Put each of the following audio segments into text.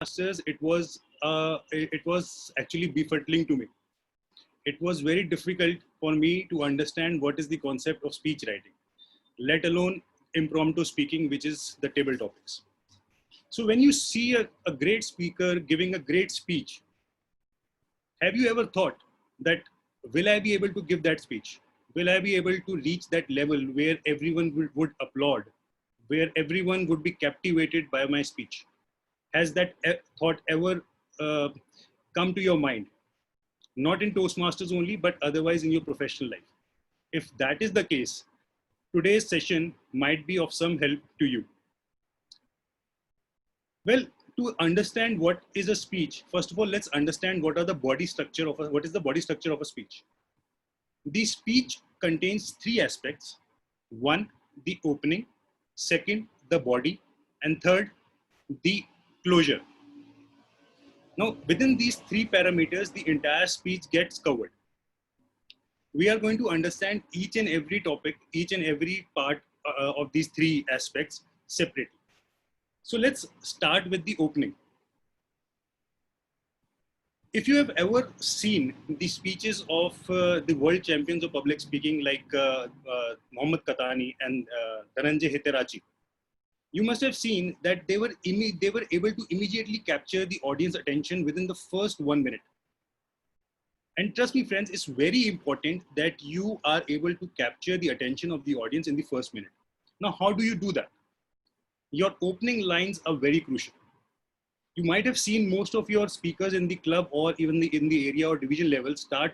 Toastmasters, it was actually befuddling to me. It was very difficult for me to understand what is the concept of speech writing, let alone impromptu speaking, which is the table topics. So when you see a great speaker giving a great speech, have you ever thought that will I be able to give that speech? Will I be able to reach that level where everyone would applaud, where everyone would be captivated by my speech? Has that thought ever uh, come to your mind? Not in Toastmasters only, but otherwise in your professional life. If that is the case, today's session might be of some help to you. Well, to understand what is a speech, first of all, let's understand what is the body structure of a speech. The speech contains three aspects. One, the opening. Second, the body. And third, the closure. Now, within these three parameters, the entire speech gets covered. We are going to understand each and every topic, each and every part of these three aspects separately. So let's start with the opening. If you have ever seen the speeches of the world champions of public speaking like Mohammad Katani and Dhananjay Heterachi, you must have seen that they were able to immediately capture the audience attention within the first 1 minute. And trust me, friends, it's very important that you are able to capture the attention of the audience in the first minute. Now, how do you do that? Your opening lines are very crucial. You might have seen most of your speakers in the club or even in the area or division level start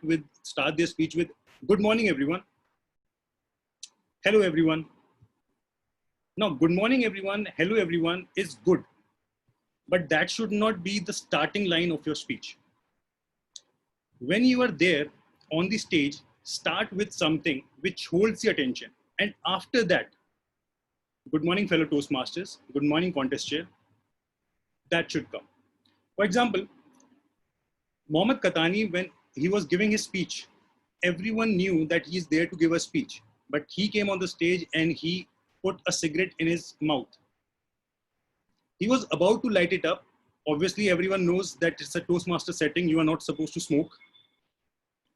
their speech with "Good morning, everyone." "Hello, everyone." Now, "Good morning, everyone," "Hello, everyone" is good, but that should not be the starting line of your speech. When you are there on the stage, start with something which holds the attention. And after that, "Good morning, fellow Toastmasters," "Good morning, contest chair," that should come. For example, Mohammad Katani, when he was giving his speech, everyone knew that he is there to give a speech, but he came on the stage and he put a cigarette in his mouth. He was about to light it up. Obviously, everyone knows that it's a Toastmaster setting. You are not supposed to smoke.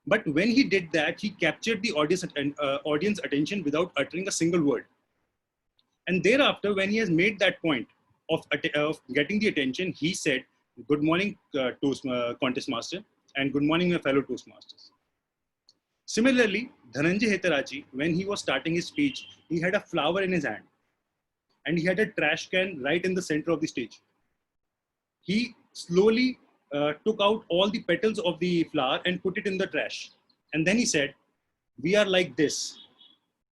But when he did that, he captured the audience attention without uttering a single word. And thereafter, when he has made that point of getting the attention, he said, "Good morning, contest master, and good morning, my fellow Toastmasters." Similarly, Dhananjay Heterachi, when he was starting his speech, he had a flower in his hand and he had a trash can right in the center of the stage. He slowly took out all the petals of the flower and put it in the trash. And then he said, "We are like this,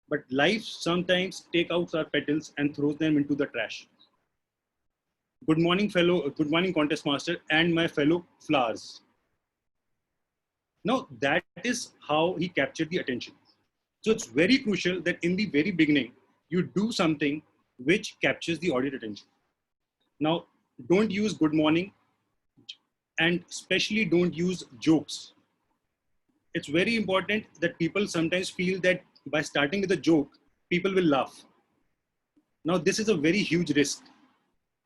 but life sometimes takes out our petals and throws them into the trash. Good morning, contest master and my fellow flowers." Now, that is how he captured the attention. So it's very crucial that in the very beginning, you do something which captures the audience attention. Now, don't use "good morning," and especially don't use jokes. It's very important that people sometimes feel that by starting with a joke, people will laugh. Now, this is a very huge risk.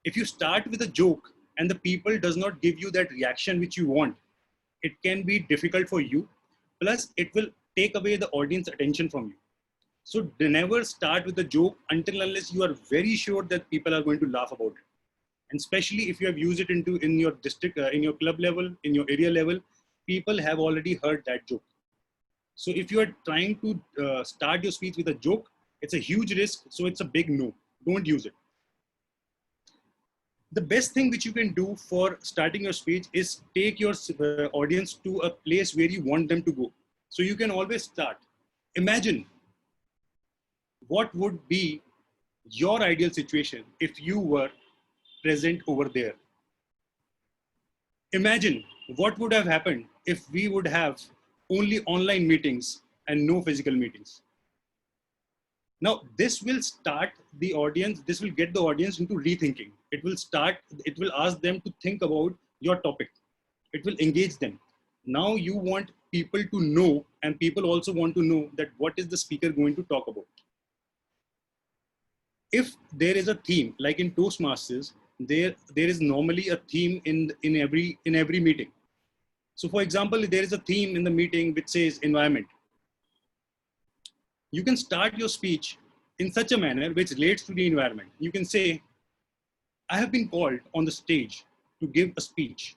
If you start with a joke and the people does not give you that reaction which you want, it can be difficult for you. Plus, it will take away the audience attention from you. So never start with a joke until unless you are very sure that people are going to laugh about it. And especially if you have used it in your district, in your club level, in your area level, people have already heard that joke. So if you are trying to start your speech with a joke, it's a huge risk. So it's a big no. Don't use it. The best thing which you can do for starting your speech is take your audience to a place where you want them to go. So you can always start. Imagine what would be your ideal situation if you were present over there. Imagine what would have happened if we would have only online meetings and no physical meetings. Now, this will start the audience, this will get the audience into rethinking. It will ask them to think about your topic. It will engage them. Now you want people to know, and people also want to know that what is the speaker going to talk about. If there is a theme, like in Toastmasters, there is normally a theme in every meeting. So for example, there is a theme in the meeting which says environment. You can start your speech in such a manner which relates to the environment. You can say, I have been called on the stage to give a speech,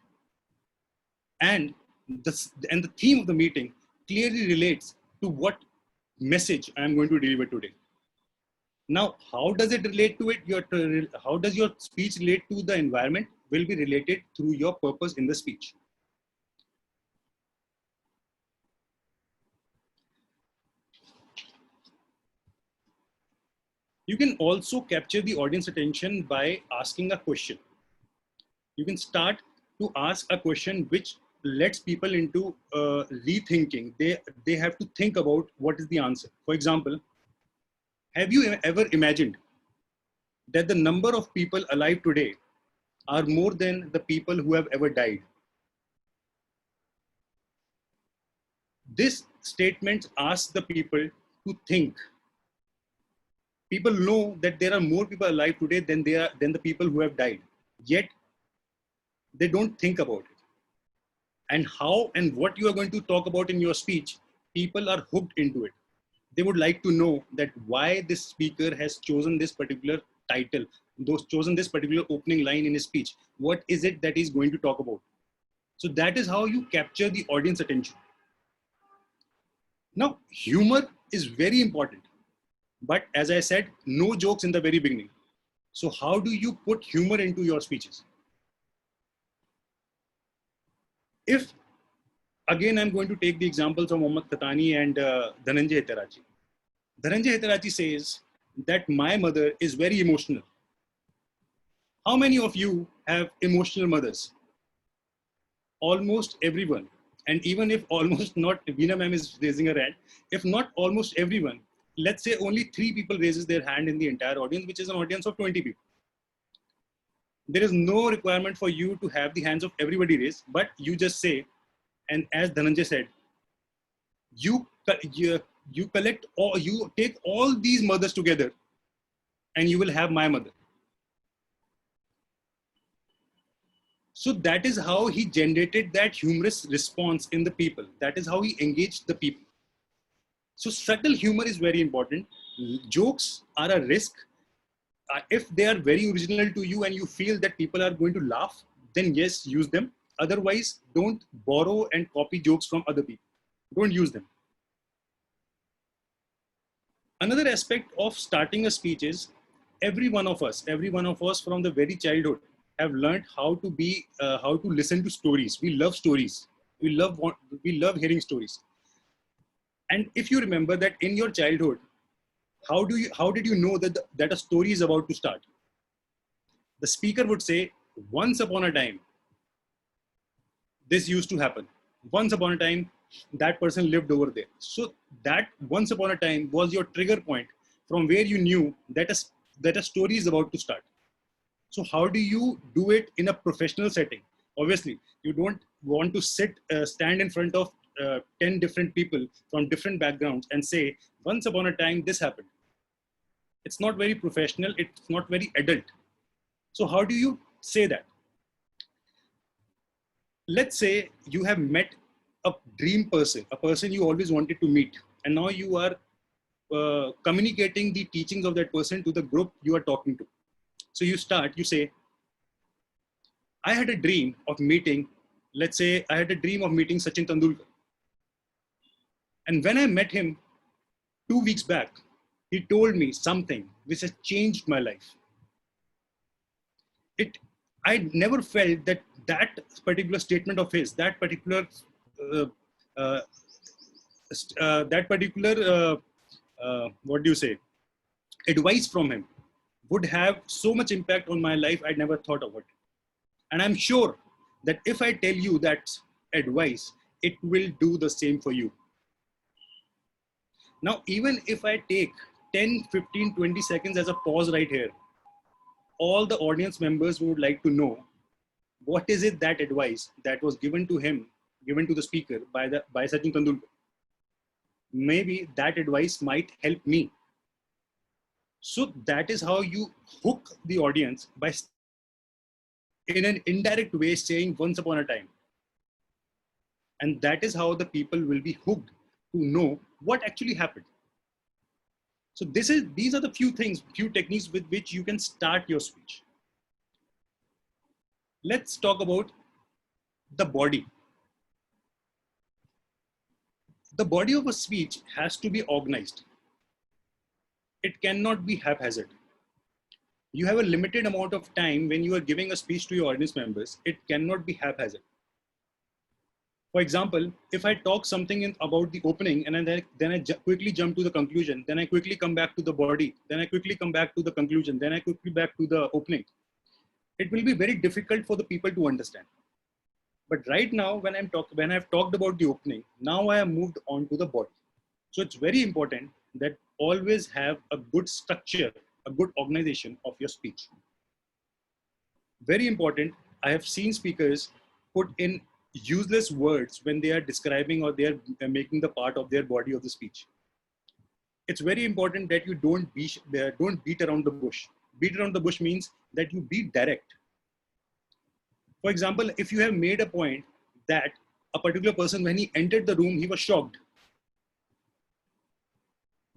and the theme of the meeting clearly relates to what message I am going to deliver today. Now, how does it relate to it? How does your speech relate to the environment will be related through your purpose in the speech. You can also capture the audience attention by asking a question. You can start to ask a question which lets people into rethinking. They have to think about what is the answer. For example, have you ever imagined that the number of people alive today are more than the people who have ever died? This statement asks the people to think. People know that there are more people alive today than the people who have died. Yet they don't think about it. And how and what you are going to talk about in your speech, people are hooked into it. They would like to know that why this speaker has chosen this particular title, chosen this particular opening line in his speech. What is it that he's going to talk about? So that is how you capture the audience attention. Now, humor is very important. But as I said, no jokes in the very beginning. So how do you put humor into your speeches? If, again, I'm going to take the examples of Mohammad Khatani and Dhananjay Heterachi. Dhananjay Heterachi says that my mother is very emotional. How many of you have emotional mothers? Almost everyone. And even if almost not, Veena ma'am is raising her hand, if not almost everyone, let's say only 3 people raises their hand in the entire audience, which is an audience of 20 people. There is no requirement for you to have the hands of everybody raised, but you just say, and as Dhananjay said, you collect all, you take all these mothers together and you will have my mother. So that is how he generated that humorous response in the people. That is how he engaged the people. So subtle humor is very important. Jokes are a risk. If they are very original to you and you feel that people are going to laugh, then yes, use them. Otherwise, don't borrow and copy jokes from other people. Don't use them. Another aspect of starting a speech is every one of us from the very childhood have learned how to listen to stories. We love stories. We love hearing stories. And if you remember that in your childhood, how did you know that a story is about to start? The speaker would say, once upon a time, this used to happen. Once upon a time, that person lived over there. So that once upon a time was your trigger point from where you knew that a story is about to start. So how do you do it in a professional setting? Obviously, you don't want to stand in front of 10 different people from different backgrounds and say, once upon a time, this happened. It's not very professional. It's not very adult. So how do you say that? Let's say you have met a dream person, a person you always wanted to meet, and now you are communicating the teachings of that person to the group you are talking to. So you say, I had a dream of meeting, let's say I had a dream of meeting Sachin Tendulkar. And when I met him 2 weeks back, he told me something which has changed my life. I never felt that particular statement of his, that particular advice from him would have so much impact on my life. I'd never thought of it. And I'm sure that if I tell you that advice, it will do the same for you. Now, even if I take 10, 15, 20 seconds as a pause right here, all the audience members would like to know what is it that advice that was given to the speaker by Sachin Tendulkar. Maybe that advice might help me. So that is how you hook the audience, by in an indirect way saying once upon a time. And that is how the people will be hooked to know what actually happened. So these are the few techniques with which you can start your speech. Let's talk about the body. The body of a speech has to be organized. It cannot be haphazard. You have a limited amount of time when you are giving a speech to your audience members. It cannot be haphazard. For example, if I talk something about the opening and then I quickly jump to the conclusion, then I quickly come back to the body, then I quickly come back to the conclusion, then I quickly back to the opening, it will be very difficult for the people to understand. But right now, when I've talked about the opening, now I have moved on to the body. So it's very important that always have a good structure, a good organization of your speech. Very important. I have seen speakers put in useless words when they are describing or they are making the part of their body of the speech. It's very important that you don't beat around the bush. Beat around the bush means that you be direct. For example, if you have made a point that a particular person, when he entered the room, he was shocked.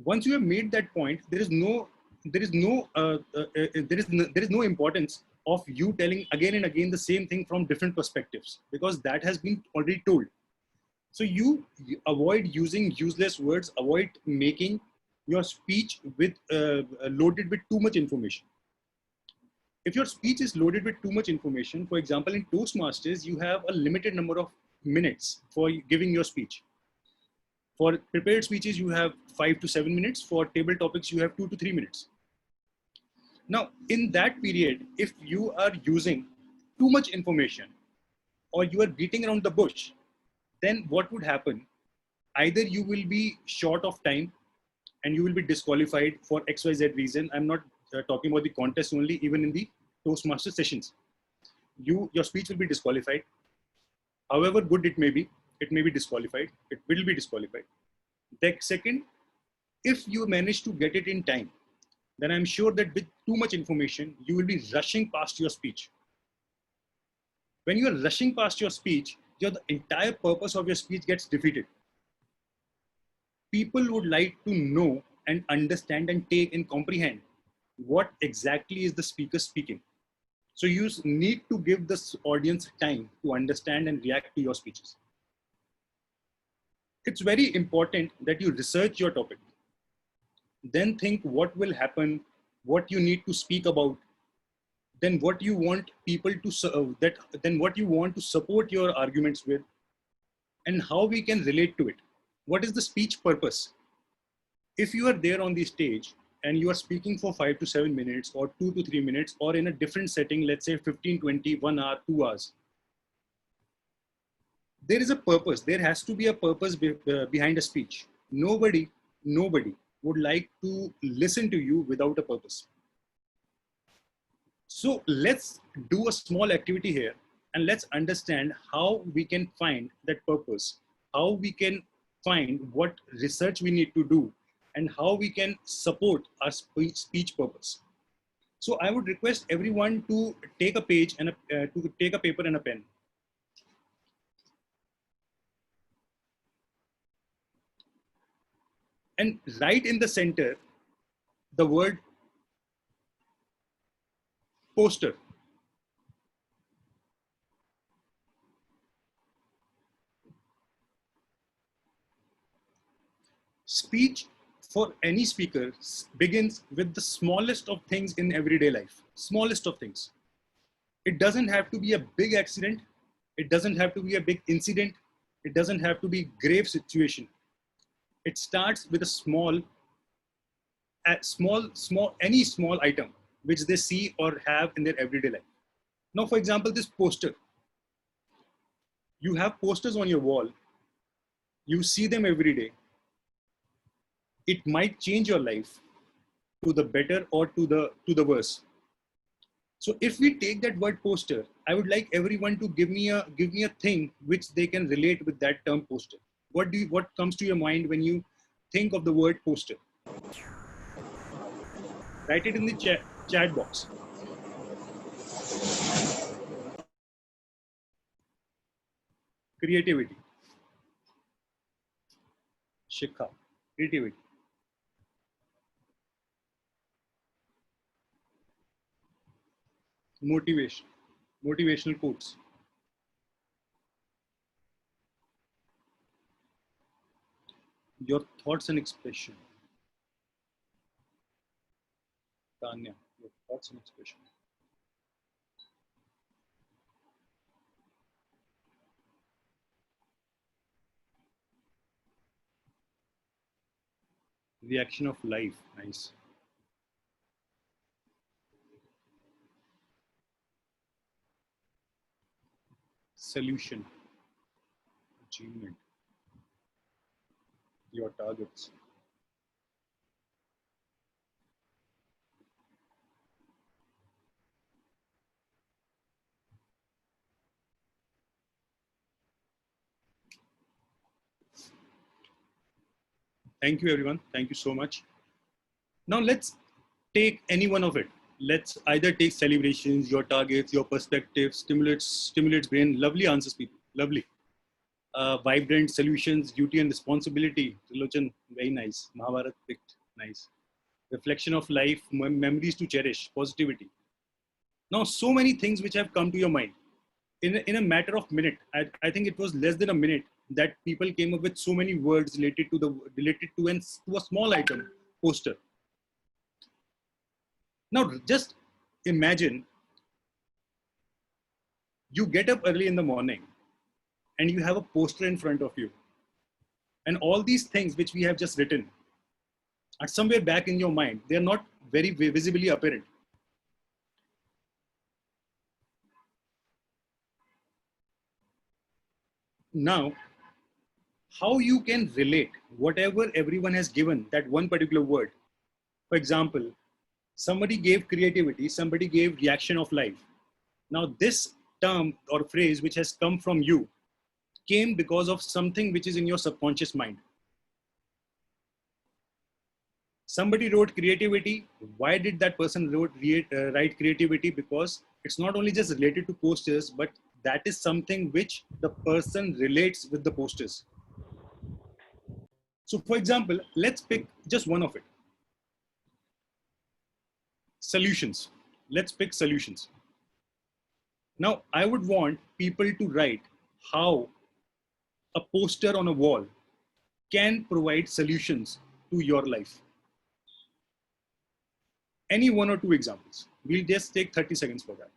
Once you have made that point, there is no importance of you telling again and again the same thing from different perspectives, because that has been already told. So you avoid using useless words, avoid making your speech with loaded with too much information. If your speech is loaded with too much information, for example, in Toastmasters, you have a limited number of minutes for giving your speech. For prepared speeches, you have 5 to 7 minutes. For table topics, you have 2 to 3 minutes. Now, in that period, if you are using too much information or you are beating around the bush, then what would happen? Either you will be short of time and you will be disqualified for XYZ reason. I'm not talking about the contest only, even in the Toastmaster sessions. Your speech will be disqualified. However good it may be disqualified. It will be disqualified. The second, if you manage to get it in time, then I'm sure that with too much information, you will be rushing past your speech. When you are rushing past your speech, the entire purpose of your speech gets defeated. People would like to know and understand and take and comprehend what exactly is the speaker speaking. So you need to give this audience time to understand and react to your speeches. It's very important that you research your topic. Then think what will happen, what you need to speak about, then what you want people to then what you want to support your arguments with, and how we can relate to it. What is the speech purpose? If you are there on the stage and you are speaking for 5 to 7 minutes or 2 to 3 minutes, or in a different setting, let's say 15, 20, 1 hour, 2 hours, there is a purpose. There has to be a purpose behind a speech. Nobody would like to listen to you without a purpose. So let's do a small activity here and let's understand how we can find that purpose, how we can find what research we need to do, and how we can support our speech purpose. So I would request everyone to take a page and to take a paper and a pen. And write in the center the word poster. Speech for any speaker begins with the smallest of things in everyday life. Smallest of things. It doesn't have to be a big accident. It doesn't have to be a big incident. It doesn't have to be a grave situation. It starts with a any small item which they see or have in their everyday life. Now, for example, this poster. You have posters on your wall. You see them every day. It might change your life to the better or to the worse. So if we take that word poster, I would like everyone to give me a thing which they can relate with that term poster. What comes to your mind when you think of the word poster? Write it in the chat box. creativity. Shikha, creativity. Motivation, motivational quotes. Your thoughts and expression. Tanya, your thoughts and expression. Reaction of life, nice. Solution, achievement, your targets. Thank you, everyone. Thank you so much. Now let's take any one of it. Let's either take celebrations, your targets, your perspective, stimulates brain. Lovely answers, people. Lovely. Vibrant solutions, duty and responsibility. Lochan, very nice. Mahabharat picked, nice. Reflection of life, memories to cherish, positivity. Now, so many things which have come to your mind. In a matter of minute, I think it was less than a minute that people came up with so many words related to a small item, poster. Now, just imagine you get up early in the morning and you have a poster in front of you. And all these things which we have just written are somewhere back in your mind. They are not very visibly apparent. Now, how you can relate whatever everyone has given, that one particular word. For example, somebody gave creativity, somebody gave reaction of life. Now, this term or phrase which has come from you came because of something which is in your subconscious mind. Somebody wrote creativity. Why did that person write creativity? Because it's not only just related to posters, but that is something which the person relates with the posters. So for example, let's pick just one of it. Solutions. Let's pick solutions. Now, I would want people to write how a poster on a wall can provide solutions to your life. Any one or two examples. We'll just take 30 seconds for that.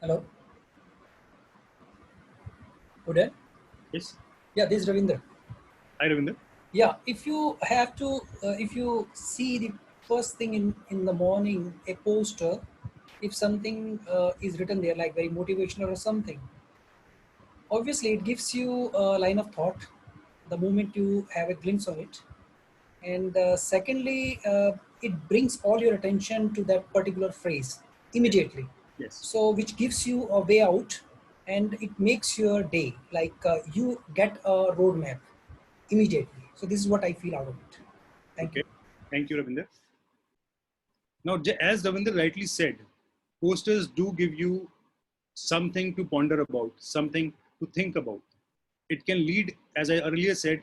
Hello. Udyan? Yes. Yeah, this is Ravinder. Hi, Ravinder. Yeah, if you have to, if you see the first thing in the morning, a poster, if something is written there, like very motivational or something, obviously it gives you a line of thought the moment you have a glimpse of it. And secondly, it brings all your attention to that particular phrase immediately. Yes. So which gives you a way out, and it makes your day, like you get a roadmap immediately. So this is what I feel out of it. Thank you. Thank you, Ravinder. Now, as Ravinder rightly said, posters do give you something to ponder about, something to think about. It can lead, as I earlier said,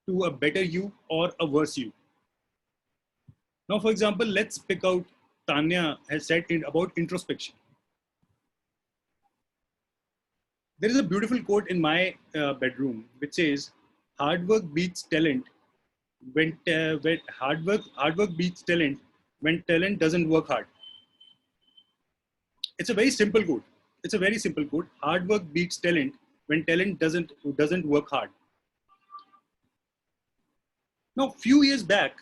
to a better you or a worse you. Now, for example, let's pick out Tanya has said about introspection. There is a beautiful quote in my bedroom which says, "Hard work beats talent when hard work beats talent when talent doesn't work hard." It's a very simple quote. It's a very simple quote. Hard work beats talent when talent doesn't work hard. Now, few years back,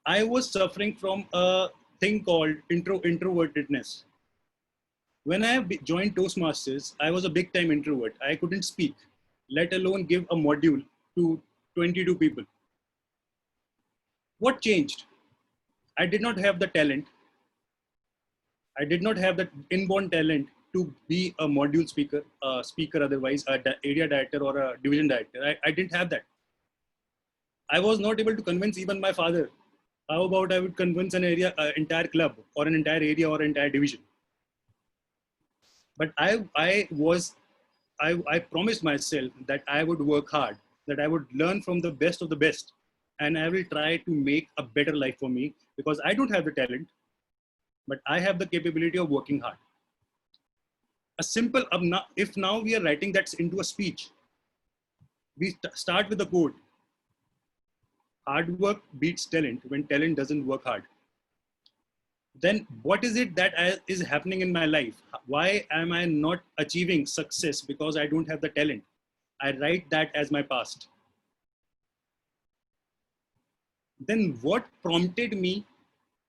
I was suffering from a thing called introvertedness. When I joined Toastmasters, I was a big time introvert. I couldn't speak, let alone give a module to 22 people. What changed? I did not have the talent. I did not have that inborn talent to be a module speaker, otherwise, area director or a division director. I didn't have that. I was not able to convince even my father. How about I would convince an entire club or an entire area or entire division? But I promised myself that I would work hard, that I would learn from the best of the best, and I will try to make a better life for me, because I don't have the talent, but I have the capability of working hard. A simple, if now we are writing that into a speech, we start with the quote: hard work beats talent when talent doesn't work hard. Then what is it that is happening in my life? Why am I not achieving success? Because I don't have the talent. I write that as my past. Then what prompted me,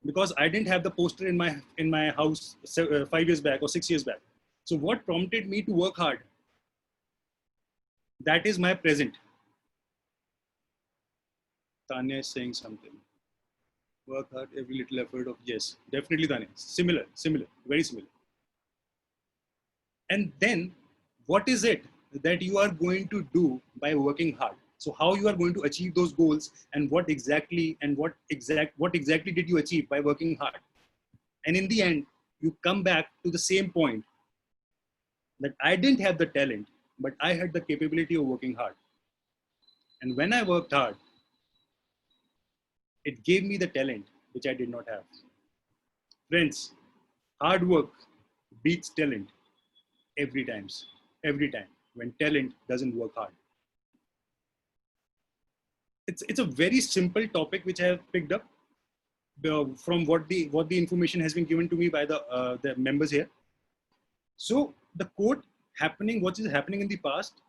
because I didn't have the poster in my house 5 years back or 6 years back. So what prompted me to work hard? That is my present. Tanya is saying something. Work hard, every little effort of, yes, definitely Tanya. Similar, very similar. And then what is it that you are going to do by working hard? So how you are going to achieve those goals, and what exactly did you achieve by working hard? And in the end, you come back to the same point, that I didn't have the talent, but I had the capability of working hard. And when I worked hard, it gave me the talent which I did not have. Friends, hard work beats talent every time when talent doesn't work hard. It's a very simple topic which I have picked up from what the information has been given to me by the members here. So the quote, what is happening in the past,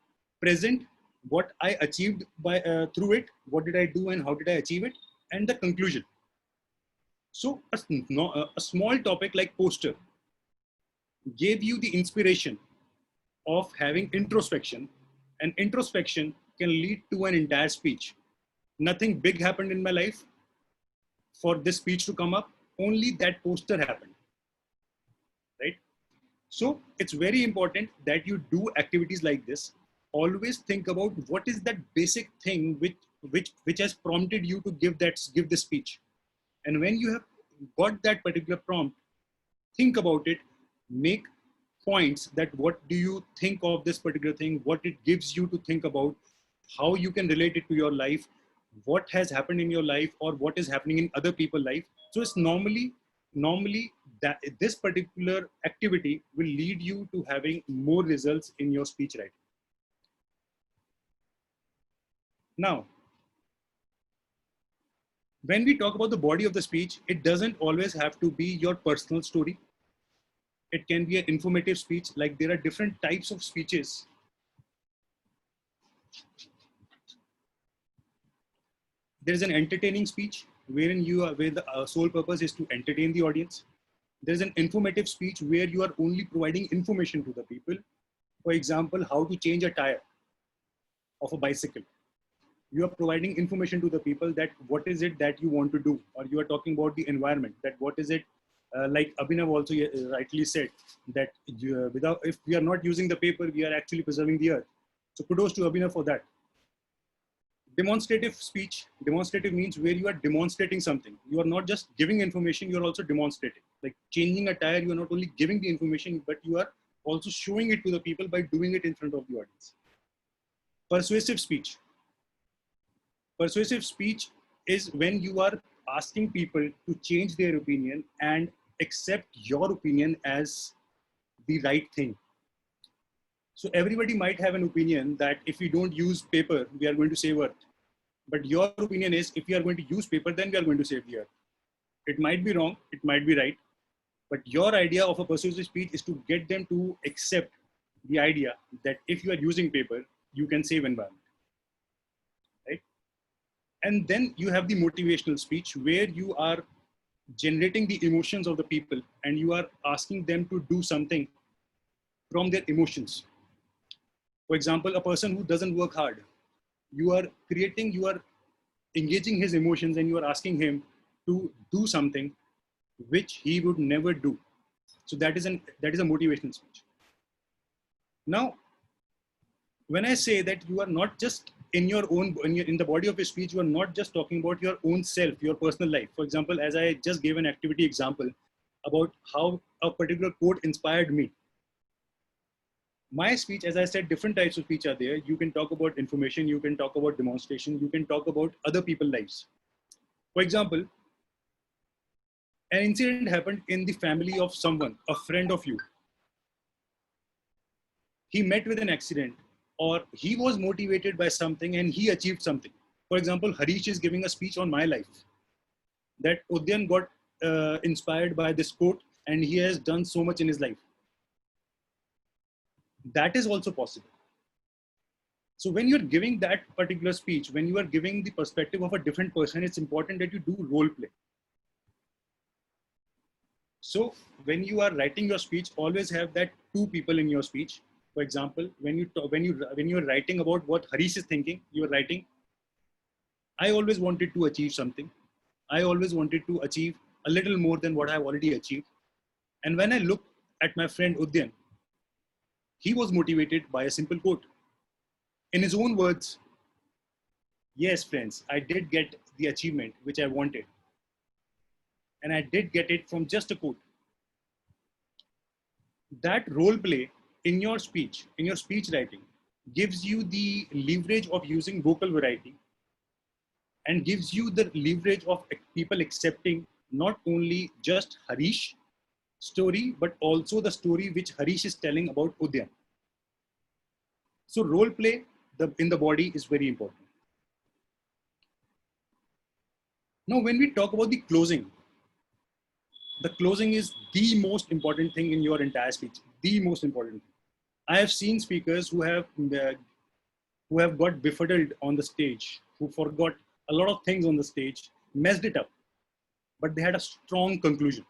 present, what I achieved by through it, what did I do and how did I achieve it, and the conclusion. So a small topic like poster gave you the inspiration of having introspection, and introspection can lead to an entire speech. Nothing big happened in my life for this speech to come up, only that poster happened, right? So it's very important that you do activities like this. Always think about what is that basic thing which has prompted you to give this speech. And when you have got that particular prompt, think about it, make points that what do you think of this particular thing, what it gives you to think about, how you can relate it to your life, what has happened in your life or what is happening in other people's life. So it's normally that this particular activity will lead you to having more results in your speech writing. Now, when we talk about the body of the speech, it doesn't always have to be your personal story. It can be an informative speech. Like there are different types of speeches. There's an entertaining speech where the sole purpose is to entertain the audience. There's an informative speech where you are only providing information to the people. For example, how to change a tire of a bicycle. You are providing information to the people that what is it that you want to do, or you are talking about the environment, that what is it, like Abhinav also rightly said, that if we are not using the paper, we are actually preserving the earth. So kudos to Abhinav for that. Demonstrative speech. Demonstrative means where you are demonstrating something. You are not just giving information, you are also demonstrating. Like changing a tire, you are not only giving the information, but you are also showing it to the people by doing it in front of the audience. Persuasive speech. Persuasive speech is when you are asking people to change their opinion and accept your opinion as the right thing. So everybody might have an opinion that if we don't use paper, we are going to save Earth. But your opinion is if we are going to use paper, then we are going to save the Earth. It might be wrong, it might be right. But your idea of a persuasive speech is to get them to accept the idea that if you are using paper, you can save environment. And then you have the motivational speech where you are generating the emotions of the people and you are asking them to do something from their emotions. For example, a person who doesn't work hard, you are engaging his emotions and you are asking him to do something which he would never do. So that is a motivational speech. Now, when I say that you are not just in your own, in the body of your speech, you are not just talking about your own self, your personal life. For example, as I just gave an activity example about how a particular quote inspired me. My speech, as I said, different types of speech are there. You can talk about information, you can talk about demonstration, you can talk about other people's lives. For example, an incident happened in the family of someone, a friend of you. He met with an accident, or he was motivated by something and he achieved something. For example, Harish is giving a speech on my life that Udyan got inspired by this quote and he has done so much in his life. That is also possible. So when you're giving that particular speech, when you are giving the perspective of a different person, it's important that you do role play. So when you are writing your speech, always have that two people in your speech. For example, when you're writing about what Harish is thinking, you are writing, I always wanted to achieve something. I always wanted to achieve a little more than what I've already achieved. And when I look at my friend Udyan, he was motivated by a simple quote. In his own words, yes, friends, I did get the achievement which I wanted. And I did get it from just a quote. That role play in your speech writing, gives you the leverage of using vocal variety and gives you the leverage of people accepting not only just Harish story, but also the story which Harish is telling about Udyan. So role play in the body is very important. Now, when we talk about the closing is the most important thing in your entire speech. The most important thing. I have seen speakers who have got befuddled on the stage, who forgot a lot of things on the stage, messed it up, but they had a strong conclusion.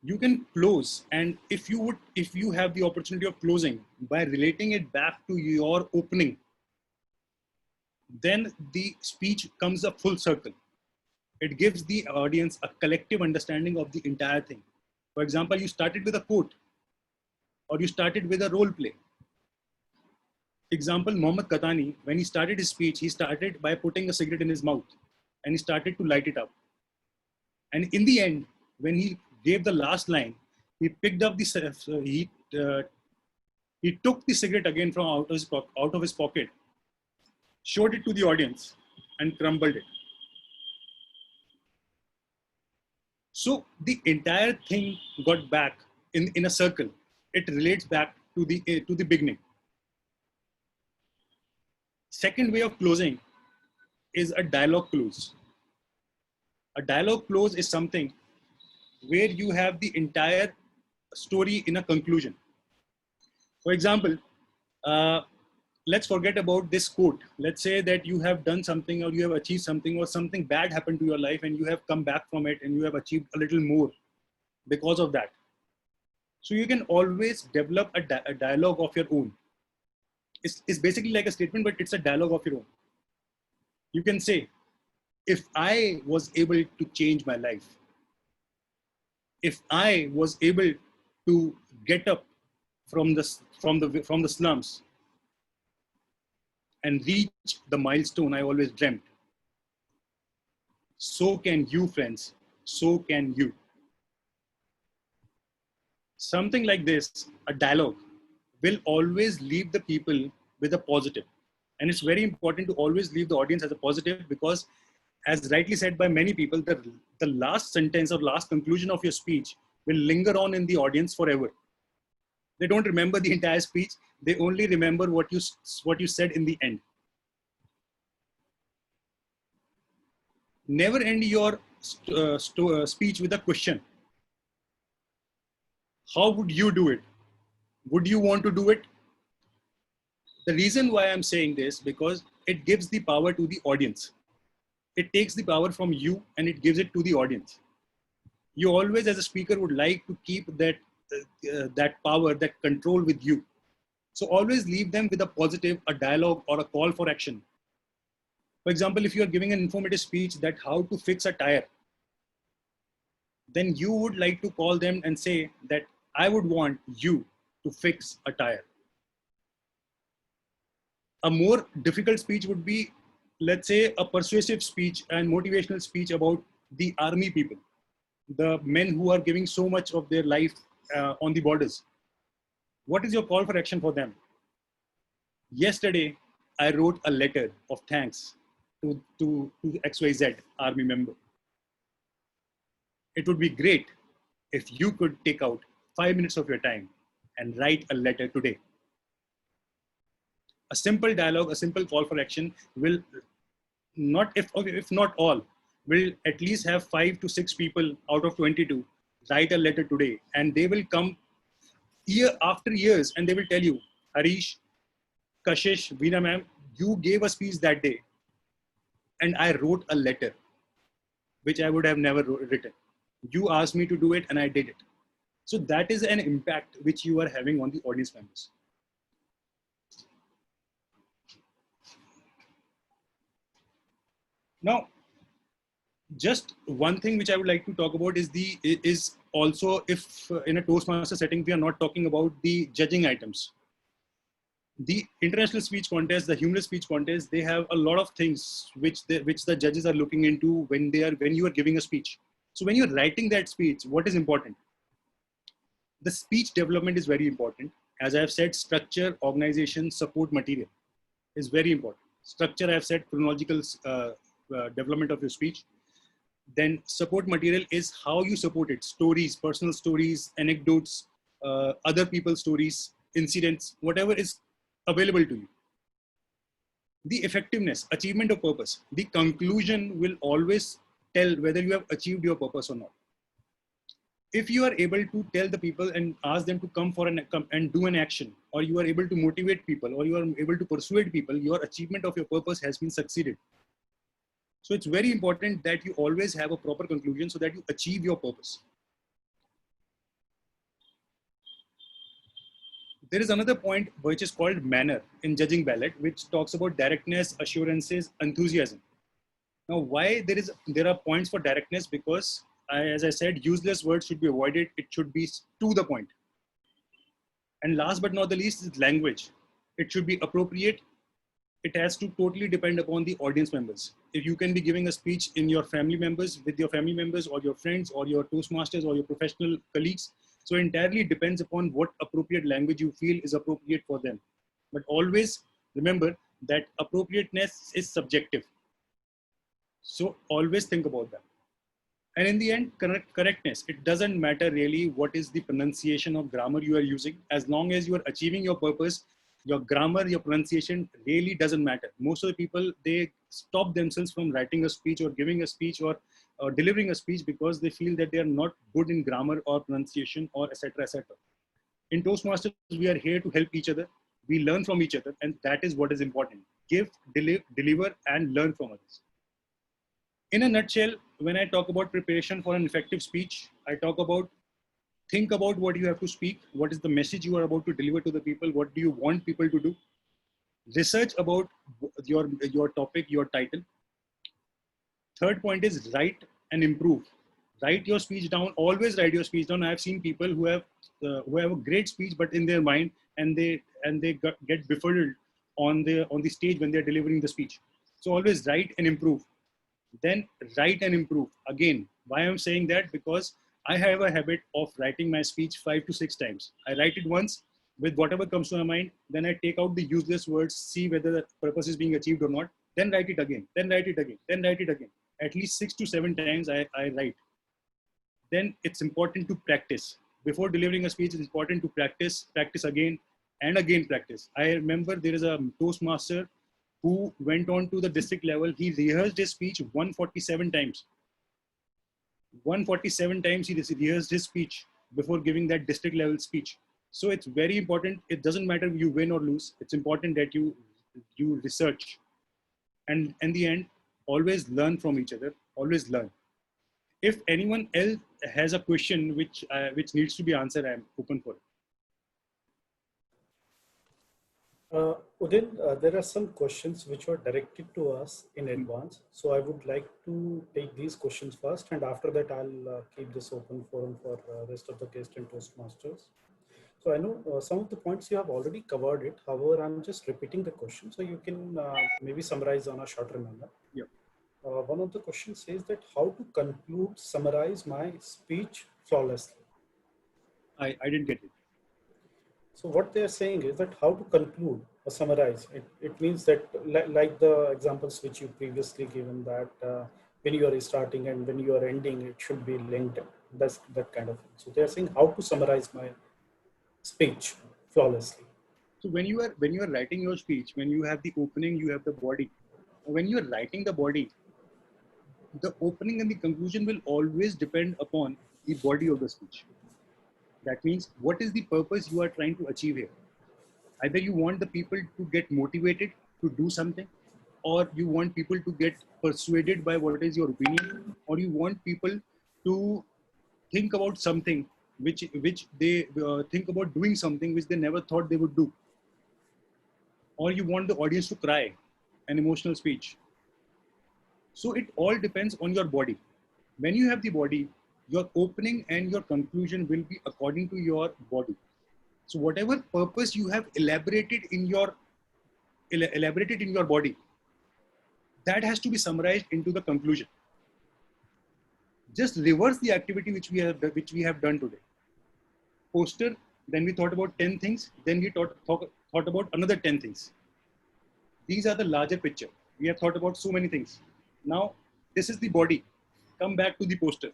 You can close, and if you have the opportunity of closing by relating it back to your opening, then the speech comes a full circle. It gives the audience a collective understanding of the entire thing. For example, you started with a quote, or you started with a role play. Example, Mohammad Katani, when he started his speech, he started by putting a cigarette in his mouth and he started to light it up. And in the end, when he gave the last line, he picked up he took the cigarette again from out of his pocket, showed it to the audience, and crumbled it. So the entire thing got back in a circle. It relates back to the beginning. Second way of closing is a dialogue close. A dialogue close is something where you have the entire story in a conclusion. For example, let's forget about this quote. Let's say that you have done something, or you have achieved something, or something bad happened to your life and you have come back from it and you have achieved a little more because of that. So you can always develop a dialogue of your own. It's basically like a statement, but it's a dialogue of your own. You can say, if I was able to change my life, if I was able to get up from the slums and reach the milestone I always dreamt, so can you, friends. So can you. Something like this, a dialogue, will always leave the people with a positive. And it's very important to always leave the audience as a positive, because as rightly said by many people, the last sentence or last conclusion of your speech will linger on in the audience forever. They don't remember the entire speech. They only remember what you said in the end. Never end your speech with a question. How would you do it? Would you want to do it? The reason why I'm saying this, because it gives the power to the audience. It takes the power from you and it gives it to the audience. You always, as a speaker, would like to keep that power, that control with you. So always leave them with a positive, a dialogue, or a call for action. For example, if you are giving an informative speech that how to fix a tire, then you would like to call them and say that I would want you to fix a tire. A more difficult speech would be, let's say, a persuasive speech and motivational speech about the army people, the men who are giving so much of their life on the borders. What is your call for action for them? Yesterday, I wrote a letter of thanks to XYZ army member. It would be great if you could take out 5 minutes of your time and write a letter today. A simple dialogue, a simple call for action will not, if not all, will at least have 5 to 6 people out of 22 write a letter today, and they will come year after years and they will tell you, Harish, Kashish, Veena ma'am, you gave a speech that day and I wrote a letter which I would have never written. You asked me to do it and I did it. So that is an impact which you are having on the audience members. Now, just one thing which I would like to talk about is also, if in a Toastmaster setting we are not talking about the judging items. The international speech contest, the humorous speech contest, they have a lot of things which the judges are looking into when you are giving a speech. So when you're writing that speech, what is important? The speech development is very important. As I have said, structure, organization, support material is very important. Structure, I have said, chronological development of your speech. Then support material is how you support it. Stories, personal stories, anecdotes, other people's stories, incidents, whatever is available to you. The effectiveness, achievement of purpose. The conclusion will always tell whether you have achieved your purpose or not. If you are able to tell the people and ask them to come and do an action, or you are able to motivate people, or you are able to persuade people, your achievement of your purpose has been succeeded. So it's very important that you always have a proper conclusion so that you achieve your purpose. There is another point which is called manner in judging ballot, which talks about directness, assurances, enthusiasm. Now, why there are points for directness? Because as I said, useless words should be avoided. It should be to the point. And last but not the least is language. It should be appropriate. It has to totally depend upon the audience members. If you can be giving a speech in your family members, with your family members or your friends or your Toastmasters or your professional colleagues, so entirely depends upon what appropriate language you feel is appropriate for them. But always remember that appropriateness is subjective. So always think about that. And in the end, correctness. It doesn't matter really what is the pronunciation of grammar you are using. As long as you are achieving your purpose, your grammar, your pronunciation really doesn't matter. Most of the people, they stop themselves from writing a speech or giving a speech or delivering a speech because they feel that they are not good in grammar or pronunciation or etc. etc. In Toastmasters, we are here to help each other. We learn from each other, and that is what is important. Give, deliver, and learn from others. In a nutshell, when I talk about preparation for an effective speech, I talk about think about what you have to speak, what is the message you are about to deliver to the people, what do you want people to do. Research about your topic, your title. Third point is write and improve. Write your speech down. Always write your speech down. I have seen people who have a great speech, but in their mind, and they get befuddled on the stage when they're delivering the speech. So always write and improve. Then write and improve. Again, why I'm saying that? Because I have a habit of writing my speech 5 to 6 times. I write it once with whatever comes to my mind. Then I take out the useless words, see whether the purpose is being achieved or not. Then write it again. Then write it again. Then write it again. At least 6 to 7 times I write. Then it's important to practice. Before delivering a speech, it's important to practice again and again practice. I remember there is a Toastmaster who went on to the district level. He rehearsed his speech 147 times. 147 times he rehearsed his speech before giving that district level speech. So it's very important. It doesn't matter if you win or lose. It's important that you research. And in the end, always learn from each other. Always learn. If anyone else has a question which needs to be answered, I'm open for it. Udyan, there are some questions which were directed to us in advance. So I would like to take these questions first, and after that I'll keep this open forum for rest of the guests and Toastmasters. So I know some of the points you have already covered it. However, I'm just repeating the question so you can maybe summarize on a shorter manner. Yeah. One of the questions says that how to conclude, summarize my speech flawlessly. I didn't get it. So what they are saying is that how to conclude or summarize. It means that like the examples which you previously given that when you are starting and when you are ending, it should be linked. That's that kind of thing. So they are saying how to summarize my speech flawlessly. So when you are writing your speech, when you have the opening, you have the body. When you are writing the body, the opening and the conclusion will always depend upon the body of the speech. That means what is the purpose you are trying to achieve here? Either you want the people to get motivated to do something, or you want people to get persuaded by what is your opinion, or you want people to think about something which they think about doing something which they never thought they would do, or you want the audience to cry, an emotional speech. So it all depends on your body. When you have the body, your opening and your conclusion will be according to your body. So whatever purpose you have elaborated in your body, that has to be summarized into the conclusion. Just reverse the activity which we have done today. Poster, then we thought about 10 things, then we thought about another 10 things. These are the larger picture. We have thought about so many things. Now, this is the body. Come back to the poster.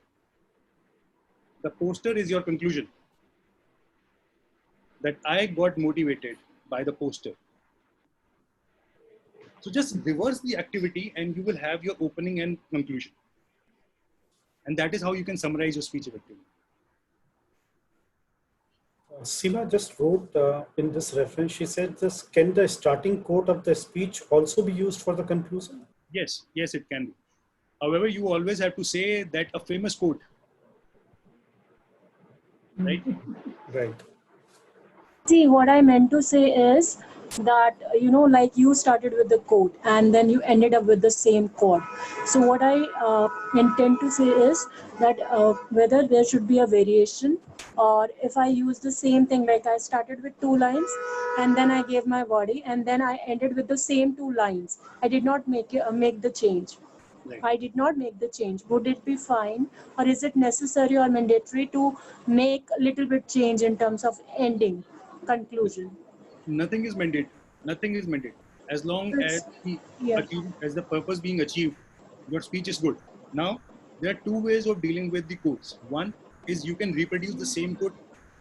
The poster is your conclusion. That I got motivated by the poster. So just reverse the activity and you will have your opening and conclusion. And that is how you can summarize your speech effectively. Seema just wrote in this reference, she said this, can the starting quote of the speech also be used for the conclusion? Yes, it can be. However, you always have to say that a famous quote, right? Right. See, what I meant to say is that, like you started with the quote and then you ended up with the same quote. So, what I intend to say is that whether there should be a variation, or if I use the same thing, like I started with 2 lines and then I gave my body and then I ended with the same 2 lines. I did not make the change. Right. I did not make the change. Would it be fine, or is it necessary or mandatory to make a little bit change in terms of ending, conclusion? Nothing is mandatory. Nothing is mandatory. As long as Yeah. as the purpose being achieved, your speech is good. Now, there are two ways of dealing with the quotes. One is you can reproduce the same quote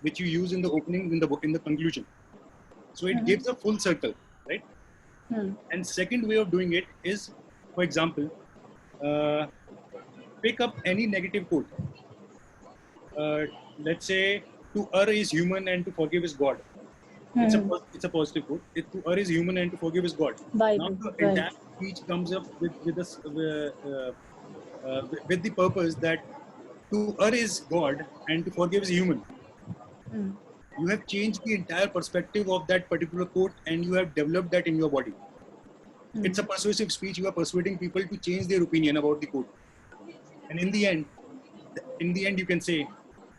which you use in the opening in the conclusion. So it gives a full circle, right? And second way of doing it is, for example, uh, pick up any negative quote. Let's say, to err is human and to forgive is God. It's a positive quote. To err is human and to forgive is God. Now Bible, the right. entire speech comes up with the purpose that to err is God and to forgive is human. You have changed the entire perspective of that particular quote and you have developed that in your body. It's a persuasive speech. You are persuading people to change their opinion about the quote. And in the end, you can say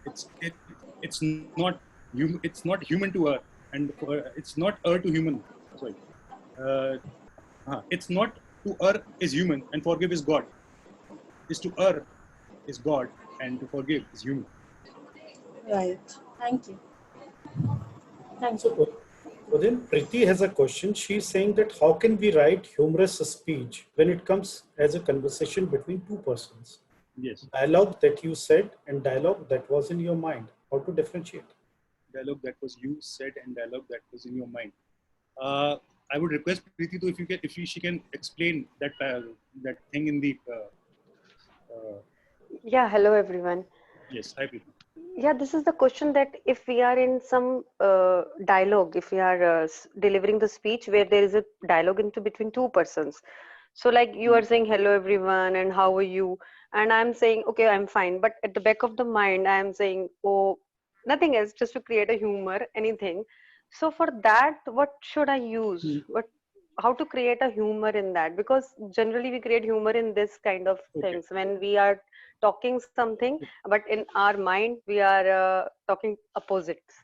it's not it's not human to err, and it's not err to human. Sorry, it's not to err is human and forgive is God. Is to err is God and to forgive is human. Right. Thank you. Thank you. So Udin, Priti has a question. She's saying that how can we write humorous speech when it comes as a conversation between two persons? Yes, Dialogue that you said and dialogue that was in your mind. How to differentiate? dialogue that was you said and dialogue that was in your mind. I would request Preeti to if she can explain that thing in the Yeah, hello everyone. yes. Hi Preeti. Yeah, this is the question that if we are in some dialogue, if we are delivering the speech where there is a dialogue into between two persons. So like you are saying hello everyone and how are you? And I'm saying, okay, I'm fine. But at the back of the mind, I'm saying, oh, nothing else, just to create a humor, anything. So for that, what should I use? How to create a humor in that? Because generally we create humor in this kind of Okay. things when we are talking something, but in our mind we are talking opposites.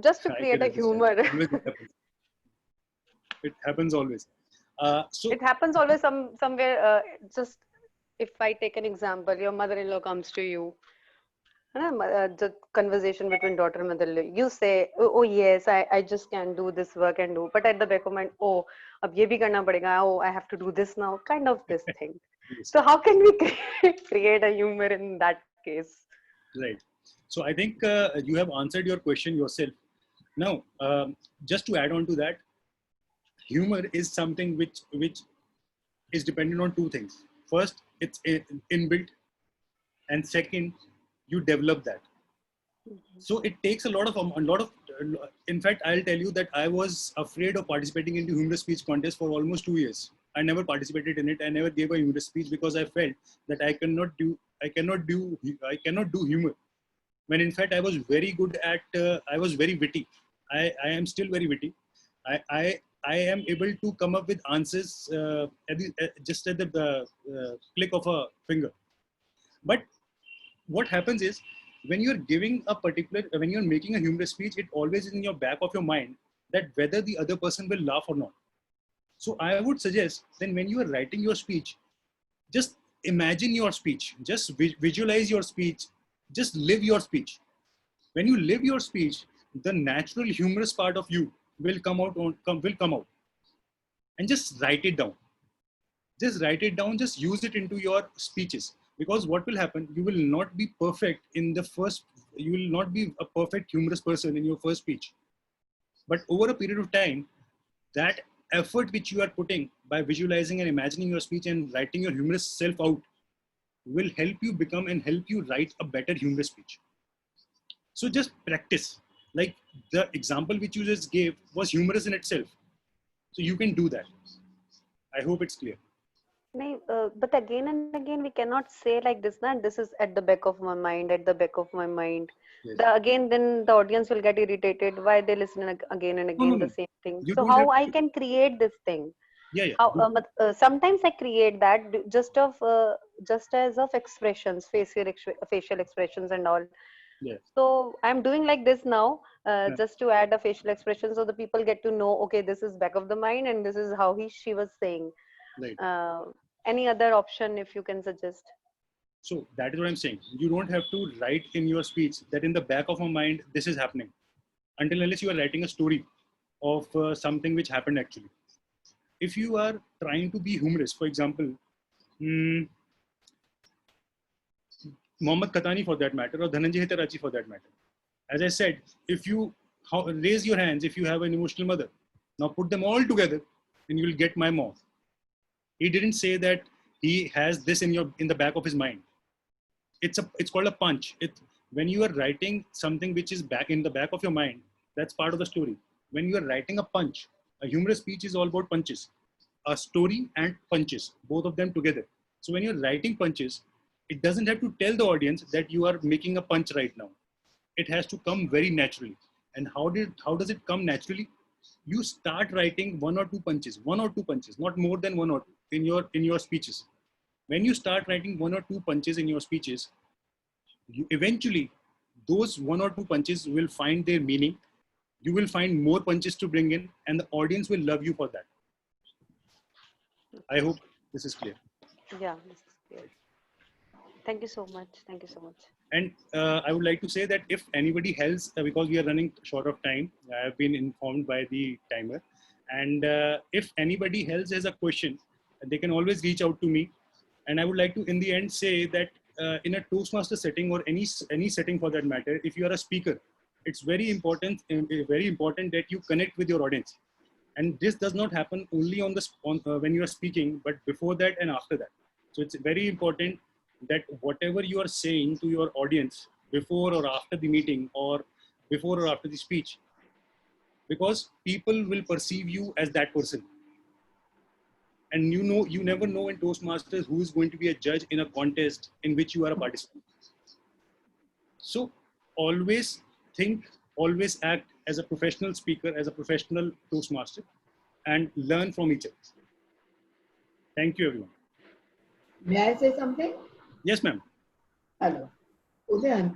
Just to I create can a understand. humor. Always it happens. It happens always. So It happens always somewhere. Just if I take an example, your mother-in-law comes to you. The conversation between daughter and mother-in-law. You say, oh yes, I just can do this work and do. But at the back of mind, oh, ab ye bhi karna padega. Oh, I have to do this now. Kind of this thing. yes, So how can we create a humor in that case? right. So I think you have answered your question yourself. Now, just to add on to that, humor is something which is dependent on two things. First, it's inbuilt, and second, you develop that. So it takes a lot of. In fact, I'll tell you that I was afraid of participating into humorous speech contest for almost 2 years. I never participated in it. I never gave a humorous speech because I felt that I cannot do humor. When in fact I was very good at, I was very witty. I am still very witty. I am able to come up with answers just at the click of a finger. But what happens is when you're giving a particular, when you're making a humorous speech, it always is in your back of your mind that whether the other person will laugh or not. So I would suggest then when you are writing your speech, just imagine your speech, just visualize your speech, just live your speech. When you live your speech, the natural humorous part of you will come out, and just write it down. Just write it down. Just use it into your speeches. Because what will happen? You will not be perfect in the first. You will not be a perfect humorous person in your first speech. But over a period of time, that effort which you are putting by visualizing and imagining your speech and writing your humorous self out will help you become and help you write a better humorous speech. So just practice. Like the example which you just gave was humorous in itself. So you can do that. I hope it's clear. But again and again, we cannot say like this, na, this is at the back of my mind, at the back of my mind. Yes. Again, then the audience will get irritated. Why they listen again and again the No. same thing? You So don't have how I to. can create this thing? Yeah. How sometimes I create that just as of expressions, facial expressions and all. Yeah. So I'm doing like this now, Yeah. just to add a facial expression so the people get to know, okay, this is back of the mind and this is how she was saying. Right. Any other option if you can suggest? So that is what I'm saying. You don't have to write in your speech that in the back of my mind, this is happening. Until unless you are writing a story of something which happened actually. If you are trying to be humorous, for example, Mohammad Katani for that matter, or Dhananjay Hitarachi for that matter. As I said, if you raise your hands, if you have an emotional mother, now put them all together and you'll get my mom. He didn't say that he has this in the back of his mind. It's called a punch. When you are writing something which is back in the back of your mind, that's part of the story. When you are writing a punch, a humorous speech is all about punches. A story and punches, both of them together. So when you're writing punches, it doesn't have to tell the audience that you are making a punch right now. It has to come very naturally. And how does it come naturally? You start writing one or two punches, not more than one or two in your speeches. When you start writing one or two punches in your speeches, eventually those one or two punches will find their meaning. You will find more punches to bring in, and the audience will love you for that. I hope this is clear. Yeah, this is clear. Thank you so much. Thank you so much. And I would like to say that if anybody else, because we are running short of time, I have been informed by the timer. And if anybody else has a question, they can always reach out to me. And I would like to, in the end, say that in a Toastmaster setting or any setting for that matter, if you are a speaker, it's very important that you connect with your audience. And this does not happen only when you are speaking, but before that and after that. So it's very important that whatever you are saying to your audience before or after the meeting or before or after the speech, because people will perceive you as that person. And you never know in Toastmasters who is going to be a judge in a contest in which you are a participant. So always think, always act as a professional speaker, as a professional Toastmaster, and learn from each other. Thank you, everyone. May I say something? Yes, ma'am. Hello. Udyan,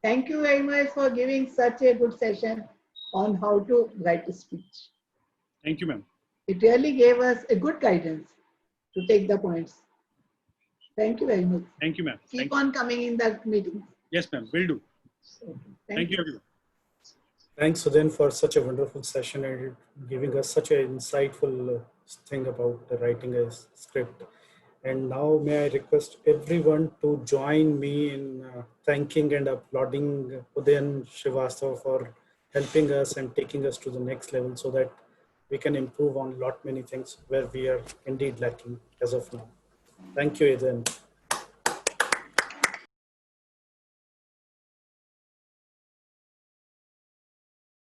Thank you very much for giving such a good session on how to write a speech. Thank you, ma'am. It really gave us a good guidance to take the points. Thank you very much. Thank you, ma'am. Keep on coming in the meetings. Yes, ma'am. Will do. Okay. Thank you, everyone. Thanks, Udyan, for such a wonderful session and giving us such an insightful thing about writing a script. And now may I request everyone to join me in thanking and applauding Udyan Srivastava for helping us and taking us to the next level so that we can improve on lot many things where we are indeed lacking as of now. Thank you, Udyan.